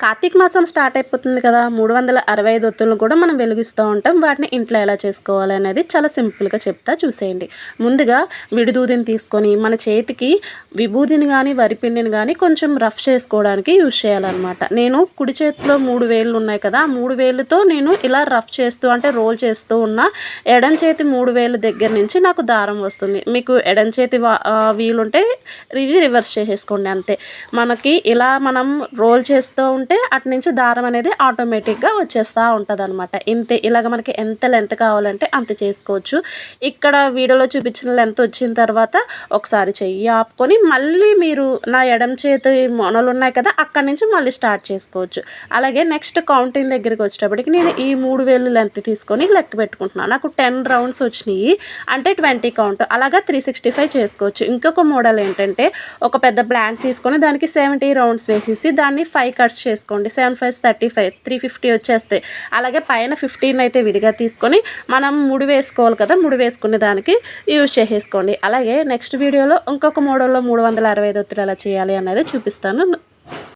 కార్తీక మాసం స్టార్ట్ అయిపోతుంది కదా, 365 ఒత్తులను కూడా మనం వెలిగిస్తూ ఉంటాం. వాటిని ఇంట్లో ఎలా చేసుకోవాలి అనేది చాలా సింపుల్గా చెప్తా, చూసేయండి. ముందుగా విడిదూదిని తీసుకొని మన చేతికి విభూదిని కానీ వరిపిండిని కానీ కొంచెం రఫ్ చేసుకోవడానికి యూజ్ చేయాలన్నమాట. నేను కుడి చేతిలో 3 వేళ్ళు ఉన్నాయి కదా, ఆ 3 వేళ్ళతో నేను ఇలా రఫ్ చేస్తూ అంటే రోల్ చేస్తూ ఉన్న ఎడం చేతి 3 వేళ్ళ దగ్గర నుంచి నాకు దారం వస్తుంది. మీకు ఎడం చేతి వీలుంటే ఇది రివర్స్ చేసేసుకోండి అంతే. మనకి ఇలా మనం రోల్ చేస్తూ ఉంటే అటు నుంచి దారం అనేది ఆటోమేటిక్గా వచ్చేస్తూ ఉంటుంది అనమాట. ఇంతే. ఇలాగ మనకి ఎంత లెంత్ కావాలంటే అంత చేసుకోవచ్చు. ఇక్కడ వీడియోలో చూపించిన లెంత్ వచ్చిన తర్వాత ఒకసారి చెయ్యి ఆపుకొని మళ్ళీ మీరు నా ఎడమ చేతి మొనలు ఉన్నాయి కదా, అక్కడి నుంచి మళ్ళీ స్టార్ట్ చేసుకోవచ్చు. అలాగే నెక్స్ట్ కౌంటింగ్ దగ్గరికి వచ్చేటప్పటికి నేను ఈ 3 వేలు లెంత్ తీసుకొని లెక్క పెట్టుకుంటున్నాను. నాకు 10 రౌండ్స్ వచ్చినాయి అంటే 20 కౌంట్. అలాగా 365 చేసుకోవచ్చు. ఇంకొక మోడల్ ఏంటంటే ఒక పెద్ద బ్లాంక్ తీసుకొని దానికి 70 రౌండ్స్ వేసేసి దాన్ని 5 కట్స్ చేసుకోండి. 7 5 35 350 వచ్చేస్తాయి. అలాగే పైన 15 అయితే విడిగా తీసుకొని మనం ముడి వేసుకోవాలి కదా, ముడి వేసుకునే దానికి యూజ్ చేసేసుకోండి. అలాగే నెక్స్ట్ వీడియోలో ఇంకొక మోడల్లో 365 ఒత్తులు ఎలా చేయాలి అనేది చూపిస్తాను.